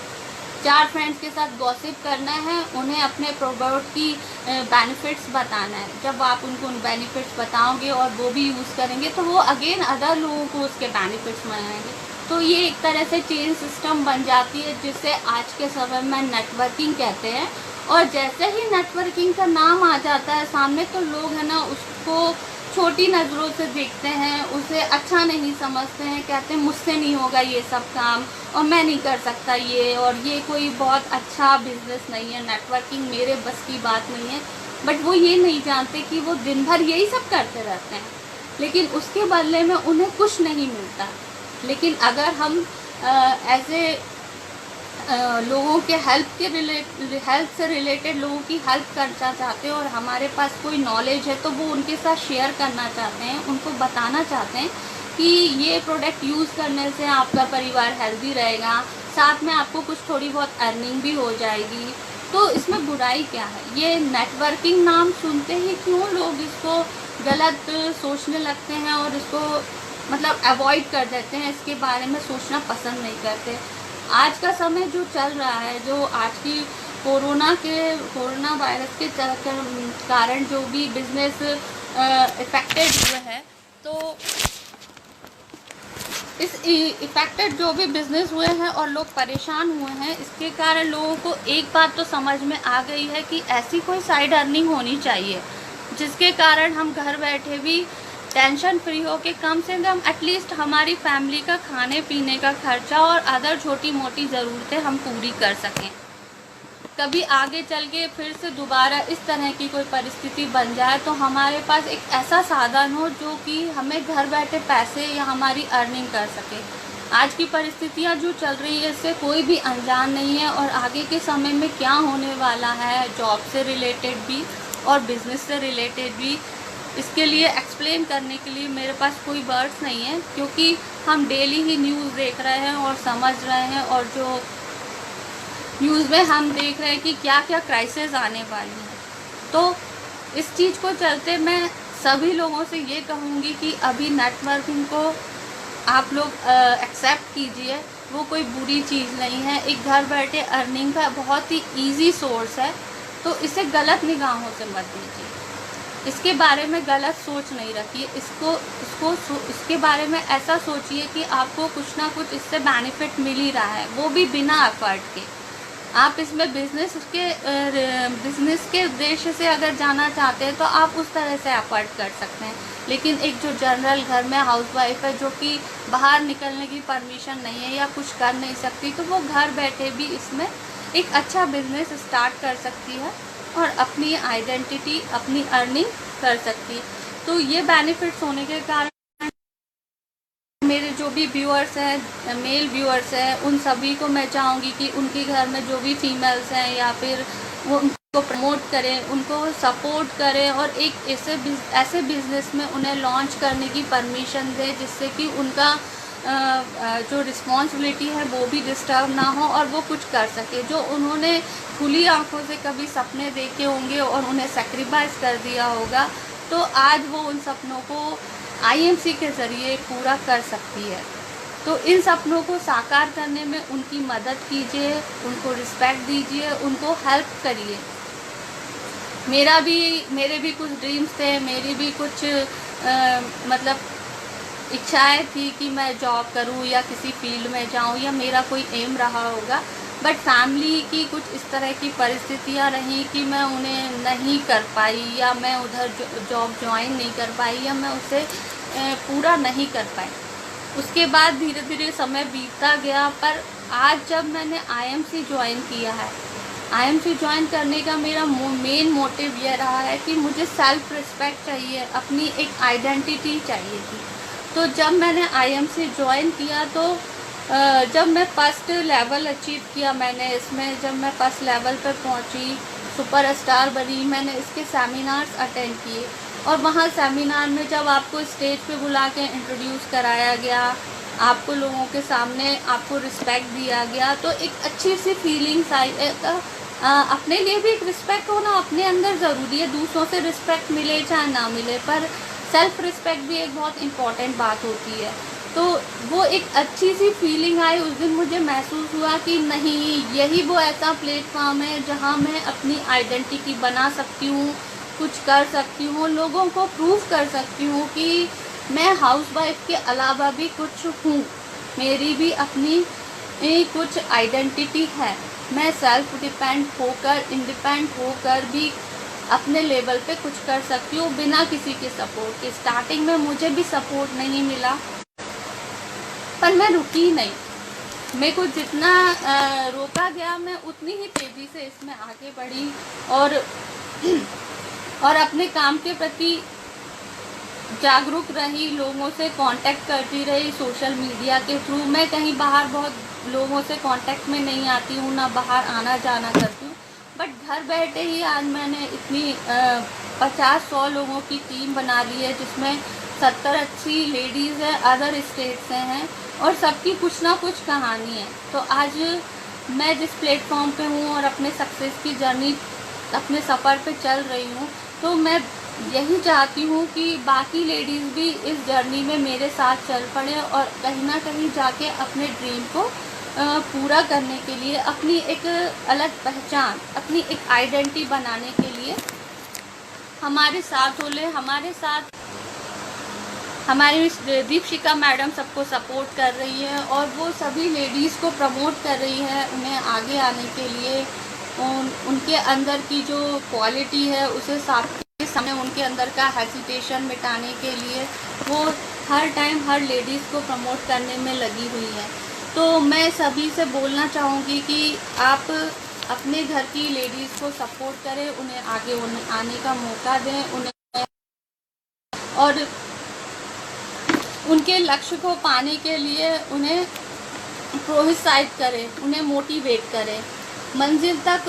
S1: 4 फ्रेंड्स के साथ गॉसिप करना है, उन्हें अपने प्रोडक्ट की बेनिफिट्स बताना है। जब आप उनको उन बेनिफिट्स बताओगे और वो भी यूज़ करेंगे तो वो अगेन अदर लोगों को उसके बेनिफिट्स मिलेंगे। तो ये एक तरह से चेन सिस्टम बन जाती है जिसे आज के समय में नेटवर्किंग कहते हैं। और जैसे ही नेटवर्किंग का नाम आ जाता है सामने तो लोग है ना उसको छोटी नज़रों से देखते हैं, उसे अच्छा नहीं समझते हैं, कहते हैं मुझसे नहीं होगा ये सब काम और मैं नहीं कर सकता ये, और ये कोई बहुत अच्छा बिजनेस नहीं है, नेटवर्किंग मेरे बस की बात नहीं है। बट वो ये नहीं जानते कि वो दिन भर यही सब करते रहते हैं लेकिन उसके बदले में उन्हें कुछ नहीं मिलता। लेकिन अगर हम ऐसे लोगों के हेल्थ से रिलेटेड लोगों की हेल्प करना चाहते हैं और हमारे पास कोई नॉलेज है तो वो उनके साथ शेयर करना चाहते हैं, उनको बताना चाहते हैं कि ये प्रोडक्ट यूज़ करने से आपका परिवार हेल्दी रहेगा, साथ में आपको कुछ थोड़ी बहुत अर्निंग भी हो जाएगी, तो इसमें बुराई क्या है। ये नेटवर्किंग नाम सुनते ही क्यों लोग इसको गलत सोचने लगते हैं और इसको मतलब अवॉइड कर देते हैं, इसके बारे में सोचना पसंद नहीं करते। आज का समय जो चल रहा है, जो आज की कोरोना वायरस के कारण जो भी बिजनेस इफेक्टेड हुए हैं, तो इस इफेक्टेड जो भी बिजनेस हुए हैं और लोग परेशान हुए हैं, इसके कारण लोगों को एक बात तो समझ में आ गई है कि ऐसी कोई साइड अर्निंग होनी चाहिए जिसके कारण हम घर बैठे भी टेंशन फ्री हो के कम से कम एटलीस्ट हमारी फैमिली का खाने पीने का खर्चा और अदर छोटी मोटी ज़रूरतें हम पूरी कर सकें। कभी आगे चल के फिर से दोबारा इस तरह की कोई परिस्थिति बन जाए तो हमारे पास एक ऐसा साधन हो जो कि हमें घर बैठे पैसे या हमारी अर्निंग कर सके। आज की परिस्थितियाँ जो चल रही है इससे कोई भी अनजान नहीं है, और आगे के समय में क्या होने वाला है जॉब से रिलेटेड भी और बिज़नेस से रिलेटेड भी, इसके लिए एक्सप्लेन करने के लिए मेरे पास कोई वर्ड्स नहीं है, क्योंकि हम डेली ही न्यूज़ देख रहे हैं और समझ रहे हैं, और जो न्यूज़ में हम देख रहे हैं कि क्या क्या क्राइसिस आने वाली है। तो इस चीज़ को चलते मैं सभी लोगों से ये कहूँगी कि अभी नेटवर्किंग को आप लोग एक्सेप्ट कीजिए, वो कोई बुरी चीज़ नहीं है, एक घर बैठे अर्निंग का बहुत ही इजी सोर्स है। तो इसे गलत निगाहों से मत दीजिए, इसके बारे में गलत सोच नहीं रखिए, इसके बारे में ऐसा सोचिए कि आपको कुछ ना कुछ इससे बेनिफिट मिल ही रहा है, वो भी बिना एफर्ट के। आप इसमें बिज़नेस के उद्देश्य से अगर जाना चाहते हैं तो आप उस तरह से एफर्ट कर सकते हैं, लेकिन एक जो जनरल घर में हाउसवाइफ है जो कि बाहर निकलने की परमिशन नहीं है या कुछ कर नहीं सकती, तो वो घर बैठे भी इसमें एक अच्छा बिज़नेस स्टार्ट कर सकती है और अपनी आइडेंटिटी, अपनी अर्निंग कर सकती है। तो ये बेनिफिट्स होने के कारण मेरे जो भी व्यूअर्स हैं, मेल व्यूअर्स हैं, उन सभी को मैं चाहूँगी कि उनके घर में जो भी फीमेल्स हैं या फिर वो उनको प्रमोट करें, उनको सपोर्ट करें और एक ऐसे बिज़नेस में उन्हें लॉन्च करने की परमिशन दें जिससे कि उनका जो रिस्पॉन्सिबिलिटी है वो भी डिस्टर्ब ना हो और वो कुछ कर सके। जो उन्होंने खुली आंखों से कभी सपने देखे होंगे और उन्हें सेक्रीफाइस कर दिया होगा, तो आज वो उन सपनों को आईएमसी के ज़रिए पूरा कर सकती है। तो इन सपनों को साकार करने में उनकी मदद कीजिए, उनको रिस्पेक्ट दीजिए, उनको हेल्प करिए। मेरे भी कुछ ड्रीम्स थे, मेरी भी कुछ मतलब इच्छाएं थी कि मैं जॉब करूं या किसी फील्ड में जाऊं या मेरा कोई एम रहा होगा, बट फैमिली की कुछ इस तरह की परिस्थितियां रहीं कि मैं उन्हें नहीं कर पाई या मैं उधर जॉब ज्वाइन नहीं कर पाई या मैं उसे पूरा नहीं कर पाई। उसके बाद धीरे धीरे समय बीतता गया, पर आज जब मैंने आईएमसी ज्वाइन किया है, आईएमसी ज्वाइन करने का मेरा मेन मोटिव यह रहा है कि मुझे सेल्फ रिस्पेक्ट चाहिए, अपनी एक आइडेंटिटी चाहिए थी। तो जब मैंने आईएमसी ज्वाइन किया तो जब मैं फर्स्ट लेवल अचीव किया मैंने इसमें, जब मैं फर्स्ट लेवल पर पहुंची, सुपरस्टार बनी, मैंने इसके सेमिनार्स अटेंड किए और वहाँ सेमिनार में जब आपको स्टेज पे बुला के इंट्रोड्यूस कराया गया, आपको लोगों के सामने आपको रिस्पेक्ट दिया गया, तो एक अच्छी सी फीलिंग्स आई। अपने लिए भी एक रिस्पेक्ट होना अपने अंदर ज़रूरी है, दूसरों से रिस्पेक्ट मिले चाहे ना मिले, पर सेल्फ रिस्पेक्ट भी एक बहुत इम्पॉर्टेंट बात होती है। तो वो एक अच्छी सी फीलिंग आई उस दिन, मुझे महसूस हुआ कि नहीं, यही वो ऐसा प्लेटफॉर्म है जहाँ मैं अपनी आइडेंटिटी बना सकती हूँ, कुछ कर सकती हूँ, लोगों को प्रूव कर सकती हूँ कि मैं हाउसवाइफ के अलावा भी कुछ हूँ, मेरी भी अपनी कुछ आइडेंटिटी है, मैं सेल्फ डिपेंड होकर, इंडिपेंडेंट होकर भी अपने लेवल पे कुछ कर सकती हूँ बिना किसी के सपोर्ट के। स्टार्टिंग में मुझे भी सपोर्ट नहीं मिला, पर मैं रुकी नहीं, मेरे को जितना रोका गया मैं उतनी ही तेज़ी से इसमें आगे बढ़ी और अपने काम के प्रति जागरूक रही, लोगों से कांटेक्ट करती रही सोशल मीडिया के थ्रू। मैं कहीं बाहर बहुत लोगों से कांटेक्ट में नहीं आती हूँ, ना बाहर आना जाना करती हूँ, बट घर बैठे ही आज मैंने इतनी 50-100 लोगों की टीम बना ली है जिसमें 70-80 लेडीज़ हैं, अदर स्टेट से हैं और सबकी कुछ ना कुछ कहानी है। तो आज मैं जिस प्लेटफॉर्म पे हूँ और अपने सक्सेस की जर्नी, अपने सफ़र पे चल रही हूँ, तो मैं यही चाहती हूँ कि बाकी लेडीज़ भी इस जर्नी में मेरे साथ चल पड़े और कहीं ना कहीं जाके अपने ड्रीम को पूरा करने के लिए, अपनी एक अलग पहचान, अपनी एक आइडेंटिटी बनाने के लिए हमारे साथ हो ले। हमारे साथ हमारी दीपशिका मैडम सबको सपोर्ट कर रही है और वो सभी लेडीज़ को प्रमोट कर रही है उन्हें आगे आने के लिए। उनके अंदर की जो क्वालिटी है उसे सबके सामने, उनके अंदर का हेजिटेशन मिटाने के लिए वो हर टाइम हर लेडीज़ को प्रमोट करने में लगी हुई है। तो मैं सभी से बोलना चाहूँगी कि आप अपने घर की लेडीज़ को सपोर्ट करें, उन्हें आगे आने का मौका दें, उन्हें और उनके लक्ष्य को पाने के लिए उन्हें प्रोत्साहित करें, उन्हें मोटिवेट करें। मंजिल तक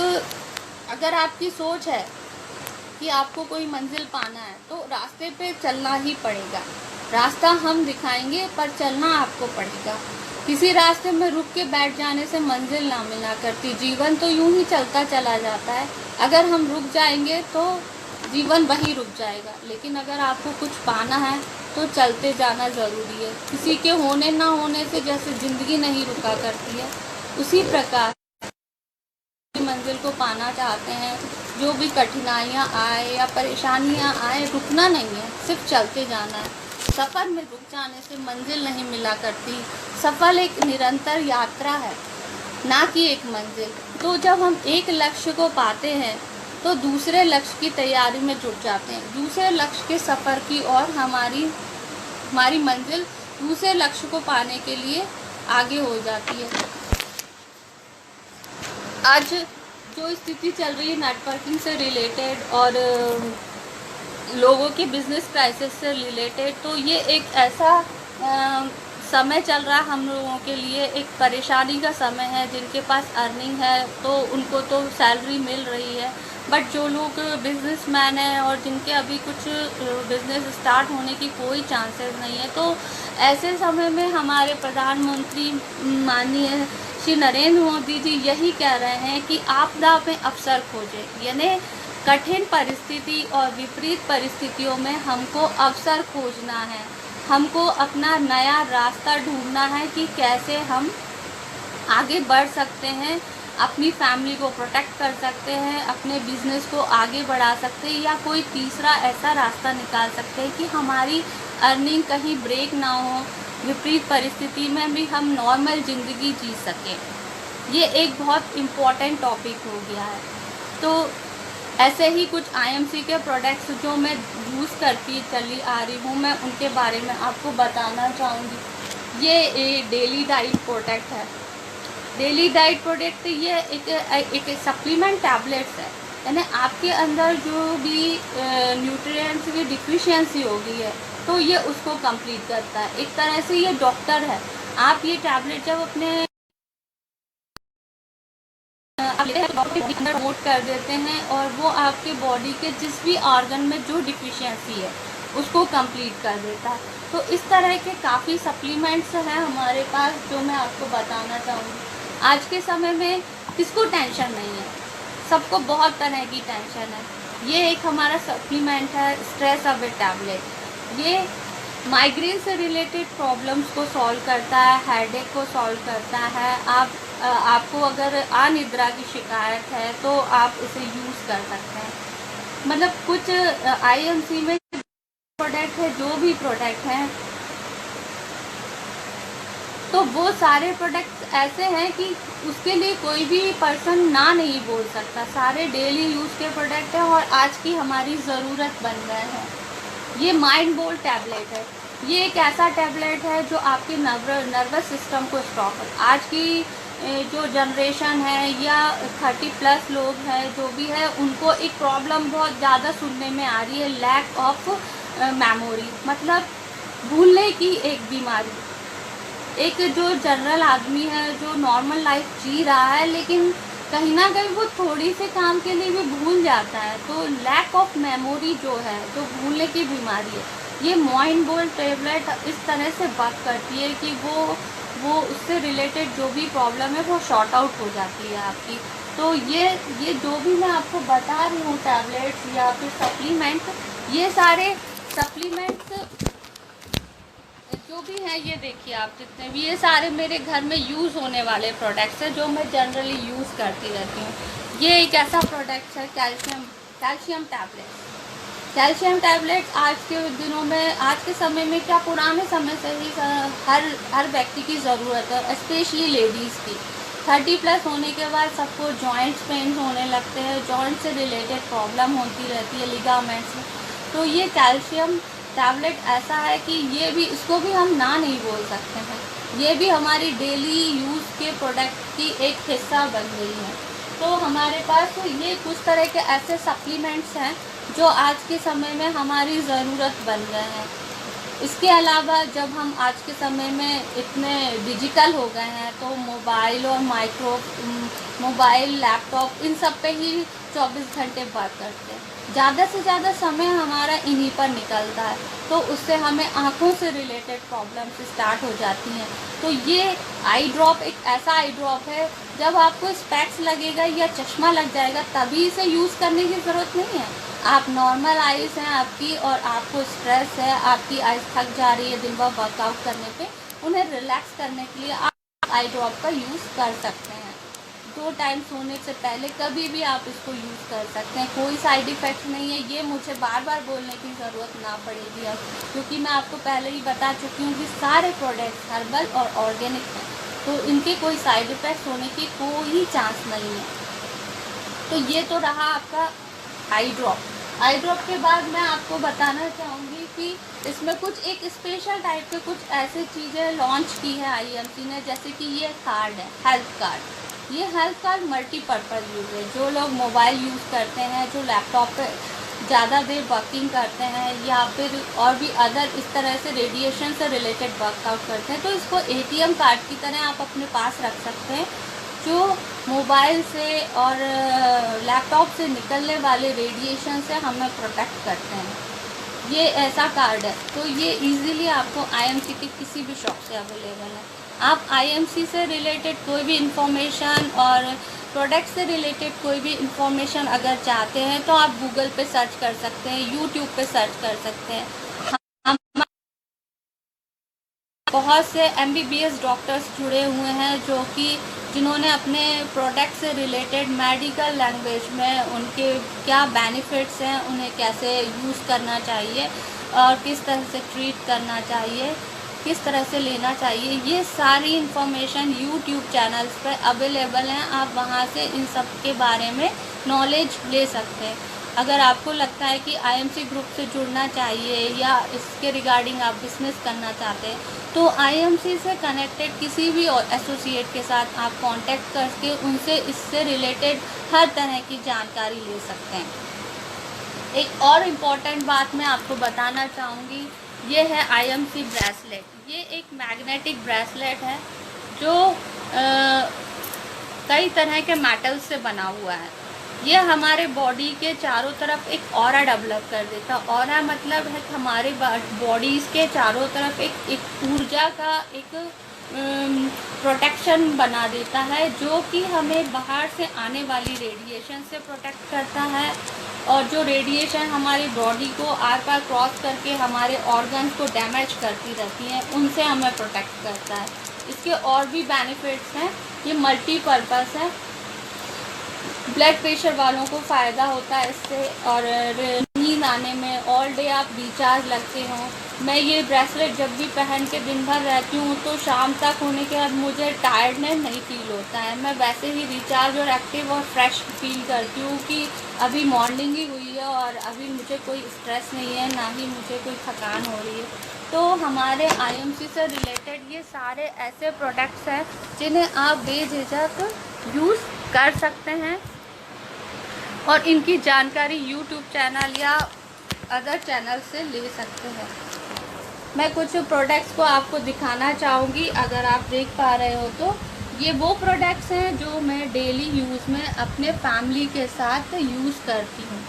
S1: अगर आपकी सोच है कि आपको कोई मंजिल पाना है तो रास्ते पे चलना ही पड़ेगा। रास्ता हम दिखाएंगे पर चलना आपको पड़ेगा। किसी रास्ते में रुक के बैठ जाने से मंजिल ना मिला करती। जीवन तो यूं ही चलता चला जाता है। अगर हम रुक जाएंगे तो जीवन वहीं रुक जाएगा, लेकिन अगर आपको कुछ पाना है तो चलते जाना ज़रूरी है। किसी के होने ना होने से जैसे ज़िंदगी नहीं रुका करती है, उसी प्रकार मंजिल को पाना चाहते हैं, जो भी कठिनाइयाँ आए या परेशानियाँ आए, रुकना नहीं है, सिर्फ चलते जाना है। सफ़र में रुक जाने से मंजिल नहीं मिला करती। सफ़र एक निरंतर यात्रा है, ना कि एक मंजिल। तो जब हम एक लक्ष्य को पाते हैं तो दूसरे लक्ष्य की तैयारी में जुट जाते हैं। दूसरे लक्ष्य के सफ़र की और हमारी मंजिल दूसरे लक्ष्य को पाने के लिए आगे हो जाती है। आज जो स्थिति चल रही है नेटवर्किंग से रिलेटेड और लोगों के बिजनेस क्राइसिस से रिलेटेड, तो ये एक ऐसा समय चल रहा हम लोगों के लिए, एक परेशानी का समय है। जिनके पास अर्निंग है तो उनको तो सैलरी मिल रही है, बट जो लोग बिजनेसमैन हैं और जिनके अभी कुछ बिजनेस स्टार्ट होने की कोई चांसेस नहीं है, तो ऐसे समय में हमारे प्रधानमंत्री माननीय श्री नरेंद्र मोदी जी यही कह रहे हैं कि आपदा में अवसर खोजें। यानी कठिन परिस्थिति और विपरीत परिस्थितियों में हमको अवसर खोजना है, हमको अपना नया रास्ता ढूंढना है कि कैसे हम आगे बढ़ सकते हैं, अपनी फैमिली को प्रोटेक्ट कर सकते हैं, अपने बिजनेस को आगे बढ़ा सकते हैं, या कोई तीसरा ऐसा रास्ता निकाल सकते हैं कि हमारी अर्निंग कहीं ब्रेक ना हो, विपरीत परिस्थिति में भी हम नॉर्मल ज़िंदगी जी सकें। ये एक बहुत इम्पॉर्टेंट टॉपिक हो गया है। तो ऐसे ही कुछ आईएमसी के प्रोडक्ट्स जो मैं यूज़ करती चली आ रही हूँ, मैं उनके बारे में आपको बताना चाहूँगी। ये डेली डाइट प्रोडक्ट है। डेली डाइट प्रोडक्ट ये एक सप्लीमेंट टैबलेट्स है। यानी आपके अंदर जो भी न्यूट्रिएंट्स की डिफिशियंसी हो गई है तो ये उसको कंप्लीट करता है। एक तरह से ये डॉक्टर है। आप ये टैबलेट जब अपने नोट कर देते हैं और वो आपके बॉडी के जिस भी ऑर्गन में जो डिफिशियंसी है उसको कंप्लीट कर देता है। तो इस तरह के काफ़ी सप्लीमेंट्स हैं हमारे पास जो मैं आपको बताना चाहूँगी। आज के समय में किसको टेंशन नहीं है, सबको बहुत तरह की टेंशन है। ये एक हमारा सप्लीमेंट है स्ट्रेस अवे टैबलेट। ये माइग्रेन से रिलेटेड प्रॉब्लम्स को सॉल्व करता है, हेडेक को सॉल्व करता है। आपको अगर अनिद्रा की शिकायत है तो आप इसे यूज़ कर सकते हैं। मतलब कुछ आईएमसी में प्रोडक्ट है, जो भी प्रोडक्ट हैं, तो वो सारे प्रोडक्ट्स ऐसे हैं कि उसके लिए कोई भी पर्सन ना नहीं बोल सकता। सारे डेली यूज़ के प्रोडक्ट हैं और आज की हमारी ज़रूरत बन गए हैं। ये माइंड बोल्ड टैबलेट है। ये एक ऐसा टैबलेट है जो आपके नर्वस सिस्टम को स्टॉप है। आज की जो जनरेशन है या 30+ लोग हैं जो भी है, उनको एक प्रॉब्लम बहुत ज़्यादा सुनने में आ रही है, लैक ऑफ मेमोरी, मतलब भूलने की एक बीमारी। एक जो जनरल आदमी है जो नॉर्मल लाइफ जी रहा है, लेकिन कहीं ना कहीं वो थोड़ी से काम के लिए भी भूल जाता है। तो लैक ऑफ मेमोरी जो है, जो भूलने की बीमारी है, ये माइंड बोल्ड टैबलेट इस तरह से वर्क करती है कि वो उससे रिलेटेड जो भी प्रॉब्लम है वो शॉर्ट आउट हो जाती है आपकी। तो ये जो भी मैं आपको बता रही हूँ टैबलेट्स या फिर सप्लीमेंट, ये सारे सप्लीमेंट्स जो भी हैं, ये देखिए आप जितने भी, ये सारे मेरे घर में यूज़ होने वाले प्रोडक्ट्स हैं जो मैं जनरली यूज़ करती रहती हूँ। ये एक ऐसा प्रोडक्ट है कैल्शियम टैबलेट। कैल्शियम टैबलेट आज के दिनों में, आज के समय में क्या, पुराने समय से ही हर व्यक्ति की ज़रूरत है, स्पेशली लेडीज़ की। 30+ होने के बाद सबको जॉइंट्स पेन होने लगते हैं, जॉइंट से रिलेटेड प्रॉब्लम होती रहती है, लिगामेंट्स में। तो ये कैल्शियम टैबलेट ऐसा है कि ये भी, इसको भी हम ना नहीं बोल सकते हैं, ये भी हमारी डेली यूज़ के प्रोडक्ट की एक हिस्सा बन गई है। तो हमारे पास ये कुछ तरह के ऐसे सप्लीमेंट्स हैं जो आज के समय में हमारी ज़रूरत बन गए हैं। इसके अलावा जब हम आज के समय में इतने डिजिटल हो गए हैं तो मोबाइल और मोबाइल, लैपटॉप, इन सब पे ही 24 घंटे बात करते हैं। ज़्यादा से ज़्यादा समय हमारा इन्हीं पर निकलता है, तो उससे हमें आँखों से रिलेटेड प्रॉब्लम्स स्टार्ट हो जाती हैं। तो ये आई ड्रॉप एक ऐसा आई ड्रॉप है, जब आपको स्पेक्स लगेगा या चश्मा लग जाएगा तभी इसे यूज़ करने की ज़रूरत नहीं है। आप नॉर्मल आइज़ हैं आपकी और आपको स्ट्रेस है, आपकी आइज़ थक जा रही है दिन भर वर्कआउट करने पे, उन्हें रिलैक्स करने के लिए आप आई ड्रॉप का यूज़ कर सकते हैं। 2 टाइम सोने से पहले कभी भी आप इसको यूज़ कर सकते हैं, कोई साइड इफ़ेक्ट नहीं है। ये मुझे बार बार बोलने की ज़रूरत ना पड़ेगी अब, क्योंकि मैं आपको पहले ही बता चुकी हूँ कि सारे प्रोडक्ट्स हर्बल और ऑर्गेनिक हैं, तो इनके कोई साइड इफ़ेक्ट होने की कोई चांस नहीं है। तो ये तो रहा आपका आई ड्रॉप। आई ड्रॉप के बाद मैं आपको बताना चाहूँगी कि इसमें कुछ एक स्पेशल टाइप के कुछ ऐसी चीज़ें लॉन्च की है आईएमसी ने, जैसे कि ये कार्ड है, हेल्थ कार्ड। ये हेल्थ कार्ड मल्टीपर्पज़ यूज़ है। जो लोग मोबाइल यूज़ करते हैं, जो लैपटॉप पे ज़्यादा देर वर्किंग करते हैं, या फिर और भी अदर इस तरह से रेडिएशन से रिलेटेड वर्कआउट करते हैं, तो इसको एटीएम कार्ड की तरह आप अपने पास रख सकते हैं, जो मोबाइल से और लैपटॉप से निकलने वाले रेडिएशन से हमें प्रोटेक्ट करते हैं। ये ऐसा कार्ड है, तो ये इजीली आपको आईएमसी के किसी भी शॉप से अवेलेबल है। आप आईएमसी से रिलेटेड कोई भी इंफॉर्मेशन और प्रोडक्ट से रिलेटेड कोई भी इंफॉर्मेशन अगर चाहते हैं तो आप गूगल पे सर्च कर सकते हैं, यूट्यूब पे सर्च कर सकते हैं। हम बहुत से एमबीबीएस डॉक्टर्स जुड़े हुए हैं जो कि जिन्होंने अपने प्रोडक्ट से रिलेटेड मेडिकल लैंग्वेज में उनके क्या बेनिफिट्स हैं, उन्हें कैसे यूज़ करना चाहिए और किस तरह से ट्रीट करना चाहिए, किस तरह से लेना चाहिए, ये सारी इन्फॉर्मेशन यूट्यूब चैनल्स पर अवेलेबल हैं। आप वहाँ से इन सब के बारे में नॉलेज ले सकते हैं। अगर आपको लगता है कि आईएमसी ग्रुप से जुड़ना चाहिए या इसके रिगार्डिंग आप बिजनेस करना चाहते हैं, तो आईएमसी से कनेक्टेड किसी भी एसोसिएट के साथ आप कांटेक्ट करके उनसे इससे रिलेटेड हर तरह की जानकारी ले सकते हैं। एक और इम्पॉर्टेंट बात मैं आपको बताना चाहूँगी, ये है आईएमसी ब्रेसलेट। ये एक मैग्नेटिक ब्रेसलेट है जो कई तरह के मेटल से बना हुआ है। ये हमारे बॉडी के चारों तरफ एक ऑरा डेवलप कर देता है। ऑरा मतलब है कि हमारे बॉडीज़ के चारों तरफ एक ऊर्जा का एक प्रोटेक्शन बना देता है, जो कि हमें बाहर से आने वाली रेडिएशन से प्रोटेक्ट करता है, और जो रेडिएशन हमारी बॉडी को आर पार क्रॉस करके हमारे ऑर्गन्स को डैमेज करती रहती हैं, उनसे हमें प्रोटेक्ट करता है। इसके और भी बेनिफिट्स हैं, ये मल्टीपर्पज़ है। ब्लड प्रेशर वालों को फ़ायदा होता है इससे, और नींद आने में ऑल डे आप रिचार्ज लगते हो। मैं ये ब्रेसलेट जब भी पहन के दिन भर रहती हूँ तो शाम तक होने के बाद मुझे टायर्डनेस नहीं फील होता है। मैं वैसे ही रिचार्ज और एक्टिव और फ्रेश फील करती हूँ कि अभी मॉर्निंग ही हुई है और अभी मुझे कोई स्ट्रेस नहीं है, ना ही मुझे कोई थकान हो रही है। तो हमारे आईएमसी से रिलेटेड ये सारे ऐसे प्रोडक्ट्स हैं जिन्हें आप बेझिझक यूज़ कर सकते हैं, और इनकी जानकारी यूट्यूब चैनल या अदर चैनल से ले सकते हैं। मैं कुछ प्रोडक्ट्स को आपको दिखाना चाहूँगी, अगर आप देख पा रहे हो तो ये वो प्रोडक्ट्स हैं जो मैं डेली यूज़ में अपने फैमिली के साथ यूज़ करती हूँ।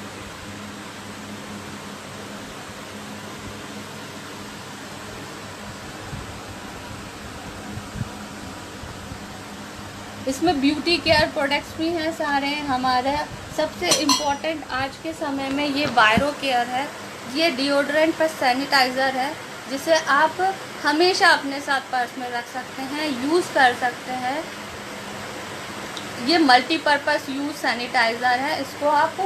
S1: इसमें ब्यूटी केयर प्रोडक्ट्स भी हैं सारे। हमारा सबसे इम्पोर्टेंट आज के समय में ये बायरो केयर है, ये डिओड्रेंट पर सैनिटाइज़र है जिसे आप हमेशा अपने साथ पर्स में रख सकते हैं, यूज़ कर सकते हैं। ये मल्टीपर्पज़ यूज़ सैनिटाइज़र है। इसको आप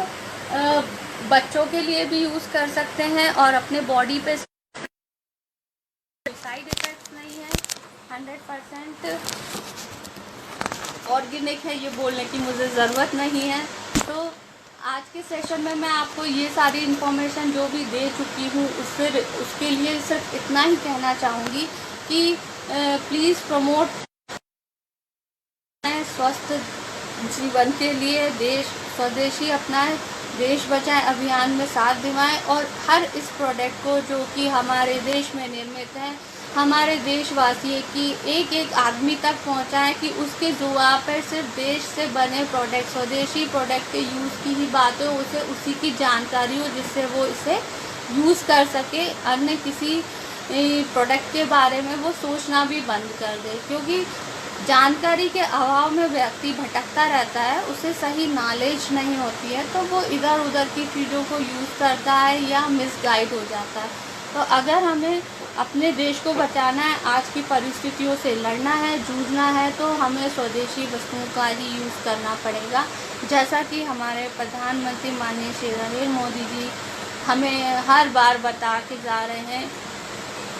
S1: बच्चों के लिए भी यूज़ कर सकते हैं और अपने बॉडी पे साइड इफ़ेक्ट्स नहीं है। 100% ऑर्गेनिक है, ये बोलने की मुझे ज़रूरत नहीं है। तो आज के सेशन में मैं आपको ये सारी इन्फॉर्मेशन जो भी दे चुकी हूँ उसके लिए सिर्फ इतना ही कहना चाहूँगी कि प्लीज़ प्रमोट स्वस्थ जीवन के लिए देश स्वदेशी अपनाएं, देश बचाएं अभियान में साथ दिवाएं और हर इस प्रोडक्ट को जो कि हमारे देश में निर्मित है हमारे देशवासी की एक एक आदमी तक पहुंचाएं कि उसके जुआ पर सिर्फ देश से बने प्रोडक्ट, स्वदेशी प्रोडक्ट के यूज़ की ही बात हो, उसे उसी की जानकारी हो जिससे वो इसे यूज़ कर सके। अन्य किसी प्रोडक्ट के बारे में वो सोचना भी बंद कर दे, क्योंकि जानकारी के अभाव में व्यक्ति भटकता रहता है, उसे सही नॉलेज नहीं होती है तो वो इधर उधर की चीज़ों को यूज़ करता है या मिसगाइड हो जाता है। तो अगर हमें अपने देश को बचाना है, आज की परिस्थितियों से लड़ना है, जूझना है, तो हमें स्वदेशी वस्तुओं का ही यूज़ करना पड़ेगा। जैसा कि हमारे प्रधानमंत्री माननीय श्री नरेंद्र मोदी जी हमें हर बार बता के जा रहे हैं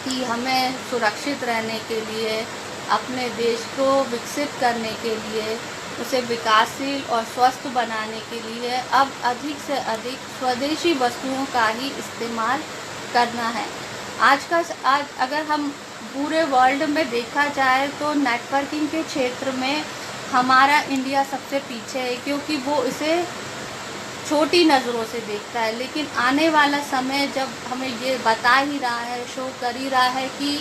S1: कि हमें सुरक्षित रहने के लिए, अपने देश को विकसित करने के लिए, उसे विकासशील और स्वस्थ बनाने के लिए अब अधिक से अधिक स्वदेशी वस्तुओं का ही इस्तेमाल करना है। आज अगर हम पूरे वर्ल्ड में देखा जाए तो नेटवर्किंग के क्षेत्र में हमारा इंडिया सबसे पीछे है, क्योंकि वो इसे छोटी नज़रों से देखता है। लेकिन आने वाला समय जब हमें ये बता ही रहा है, शो कर ही रहा है कि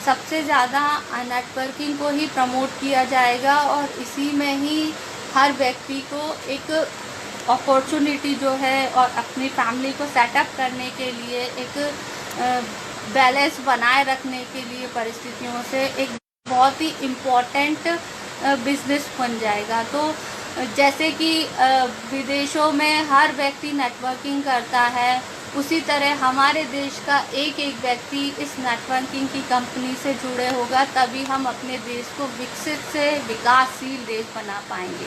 S1: सबसे ज़्यादा नेटवर्किंग को ही प्रमोट किया जाएगा और इसी में ही हर व्यक्ति को एक अपॉर्चुनिटी जो है और अपनी फैमिली को सेटअप करने के लिए, एक बैलेंस बनाए रखने के लिए परिस्थितियों से एक बहुत ही इम्पोर्टेंट बिजनेस बन जाएगा। तो जैसे कि विदेशों में हर व्यक्ति नेटवर्किंग करता है, उसी तरह हमारे देश का एक एक व्यक्ति इस नेटवर्किंग की कंपनी से जुड़े होगा, तभी हम अपने देश को विकसित से विकासशील देश बना पाएंगे।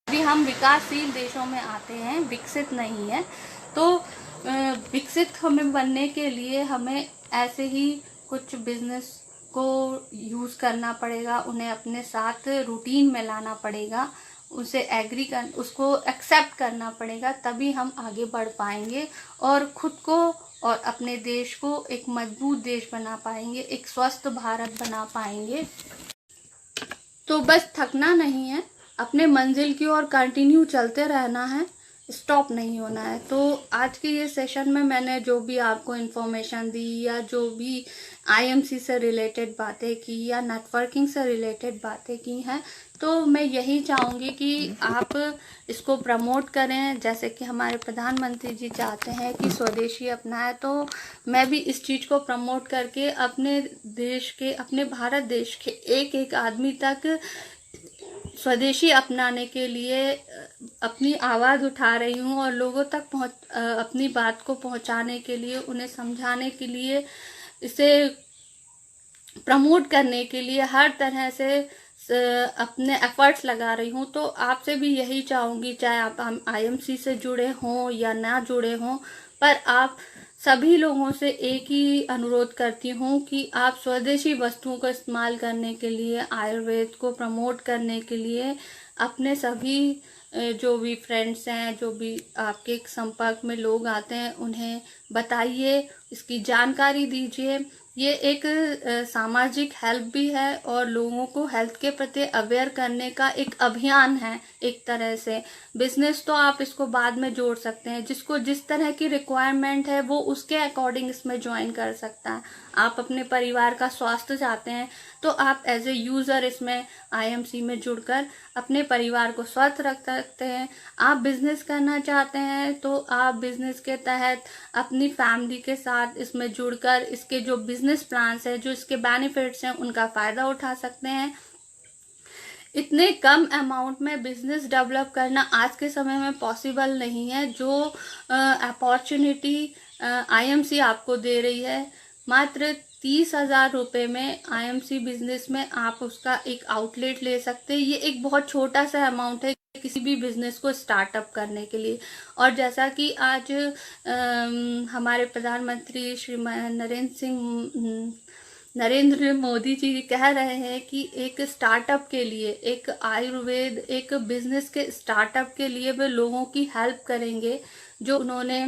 S1: अभी हम विकासशील देशों में आते हैं, विकसित नहीं है। तो विकसित हमें बनने के लिए हमें ऐसे ही कुछ बिजनेस को यूज़ करना पड़ेगा, उन्हें अपने साथ रूटीन में लाना पड़ेगा, उसे उसको एक्सेप्ट करना पड़ेगा, तभी हम आगे बढ़ पाएंगे और खुद को और अपने देश को एक मजबूत देश बना पाएंगे, एक स्वस्थ भारत बना पाएंगे। तो बस थकना नहीं है, अपने मंजिल की ओर कंटिन्यू चलते रहना है, स्टॉप नहीं होना है। तो आज के ये सेशन में मैंने जो भी आपको इन्फॉर्मेशन दी या जो भी आईएमसी से रिलेटेड बातें की या नेटवर्किंग से रिलेटेड बातें की हैं, तो मैं यही चाहूँगी कि आप इसको प्रमोट करें, जैसे कि हमारे प्रधानमंत्री जी चाहते हैं कि स्वदेशी अपनाएं, तो मैं भी इस चीज़ को प्रमोट करके अपने देश के, अपने भारत देश के एक एक आदमी तक स्वदेशी अपनाने के लिए अपनी आवाज़ उठा रही हूँ और लोगों तक अपनी बात को पहुँचाने के लिए, उन्हें समझाने के लिए, इसे प्रमोट करने के लिए हर तरह से अपने एफर्ट्स लगा रही हूँ। तो आपसे भी यही चाहूँगी, चाहे आप आईएमसी से जुड़े हों या ना जुड़े हों, पर आप सभी लोगों से एक ही अनुरोध करती हूँ कि आप स्वदेशी वस्तुओं का इस्तेमाल करने के लिए, आयुर्वेद को प्रमोट करने के लिए अपने सभी जो भी फ्रेंड्स हैं, जो भी आपके संपर्क में लोग आते हैं, उन्हें बताइए, इसकी जानकारी दीजिए। ये एक सामाजिक हेल्प भी है और लोगों को हेल्थ के प्रति अवेयर करने का एक अभियान है। एक तरह से बिजनेस तो आप इसको बाद में जोड़ सकते हैं, जिसको जिस तरह की रिक्वायरमेंट है वो उसके अकॉर्डिंग इसमें ज्वाइन कर सकता है। आप अपने परिवार का स्वास्थ्य चाहते हैं तो आप एज ए यूज़र इसमें आईएमसी में जुड़कर अपने परिवार को स्वस्थ रख सकते हैं। आप बिजनेस करना चाहते हैं तो आप बिजनेस के तहत अपनी फैमिली के साथ इसमें जुड़कर इसके जो बिजनेस प्लान्स हैं, जो इसके बेनिफिट्स हैं, उनका फ़ायदा उठा सकते हैं। इतने कम अमाउंट में बिजनेस डेवलप करना आज के समय में पॉसिबल नहीं है। जो अपॉर्चुनिटी आईएमसी आपको दे रही है। मात्र 30,000 रुपये में आईएमसी बिजनेस में आप उसका एक आउटलेट ले सकते हैं। ये एक बहुत छोटा सा अमाउंट है किसी भी बिजनेस को स्टार्टअप करने के लिए। और जैसा कि आज हमारे प्रधानमंत्री श्री नरेंद्र मोदी जी कह रहे हैं कि एक स्टार्टअप के लिए, एक आयुर्वेद एक बिजनेस के स्टार्टअप के लिए वे लोगों की हेल्प करेंगे। जो उन्होंने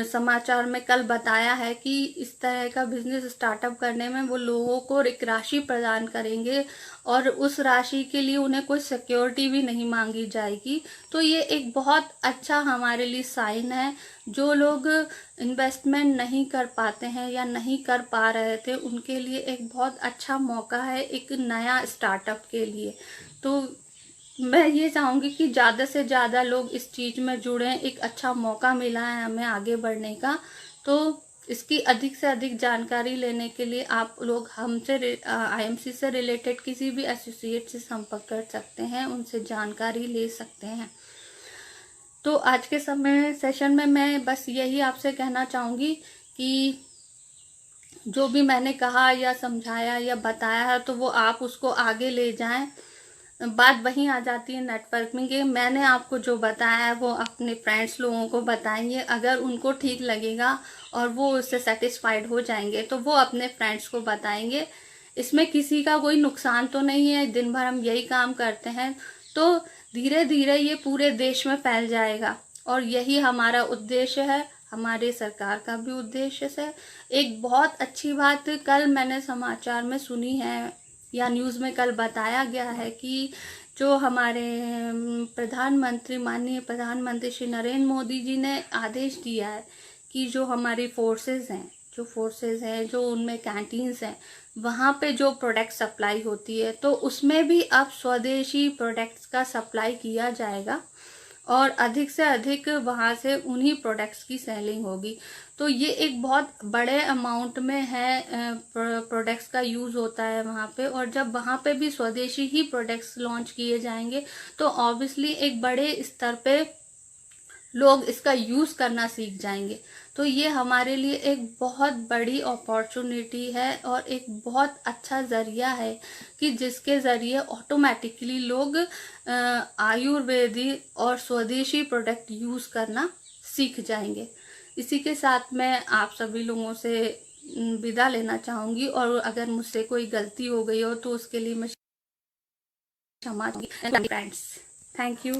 S1: समाचार में कल बताया है कि इस तरह का बिजनेस स्टार्टअप करने में वो लोगों को एक राशि प्रदान करेंगे और उस राशि के लिए उन्हें कोई सिक्योरिटी भी नहीं मांगी जाएगी। तो ये एक बहुत अच्छा हमारे लिए साइन है। जो लोग इन्वेस्टमेंट नहीं कर पाते हैं या नहीं कर पा रहे थे, उनके लिए एक बहुत अच्छा मौका है एक नया स्टार्टअप के लिए। तो मैं ये चाहूँगी कि ज़्यादा से ज़्यादा लोग इस चीज़ में जुड़ें। एक अच्छा मौका मिला है हमें आगे बढ़ने का। तो इसकी अधिक से अधिक जानकारी लेने के लिए आप लोग हमसे आईएमसी से रिलेटेड किसी भी एसोसिएट से संपर्क कर सकते हैं, उनसे जानकारी ले सकते हैं। तो आज के समय सेशन में मैं बस यही आपसे कहना चाहूँगी कि जो भी मैंने कहा या समझाया या बताया है तो वो आप उसको आगे ले जाएं। बात वहीं आ जाती है नेटवर्किंग की। मैंने आपको जो बताया है वो अपने फ्रेंड्स लोगों को बताएंगे। अगर उनको ठीक लगेगा और वो उससे सेटिस्फाइड हो जाएंगे तो वो अपने फ्रेंड्स को बताएंगे। इसमें किसी का कोई नुकसान तो नहीं है। दिन भर हम यही काम करते हैं तो धीरे धीरे ये पूरे देश में फैल जाएगा और यही हमारा उद्देश्य है, हमारे सरकार का भी उद्देश्य है। एक बहुत अच्छी बात कल मैंने समाचार में सुनी है या न्यूज़ में कल बताया गया है कि जो हमारे प्रधानमंत्री माननीय प्रधानमंत्री श्री नरेंद्र मोदी जी ने आदेश दिया है कि जो हमारी फोर्सेस हैं जो उनमें कैंटीन्स हैं वहाँ पे जो प्रोडक्ट सप्लाई होती है तो उसमें भी अब स्वदेशी प्रोडक्ट्स का सप्लाई किया जाएगा और अधिक से अधिक वहाँ से उन्हीं प्रोडक्ट्स की सेलिंग होगी। तो ये एक बहुत बड़े अमाउंट में है, प्रोडक्ट्स का यूज़ होता है वहाँ पे। और जब वहाँ पे भी स्वदेशी ही प्रोडक्ट्स लॉन्च किए जाएंगे तो ऑब्वियसली एक बड़े स्तर पे लोग इसका यूज़ करना सीख जाएंगे। तो ये हमारे लिए एक बहुत बड़ी अपॉर्चुनिटी है और एक बहुत अच्छा ज़रिया है कि जिसके ज़रिए ऑटोमेटिकली लोग आयुर्वेदिक और स्वदेशी प्रोडक्ट यूज़ करना सीख जाएंगे। इसी के साथ मैं आप सभी लोगों से विदा लेना चाहूँगी और अगर मुझसे कोई गलती हो गई हो तो उसके लिए मैं क्षमा चाहूँगी। Friends, thank you.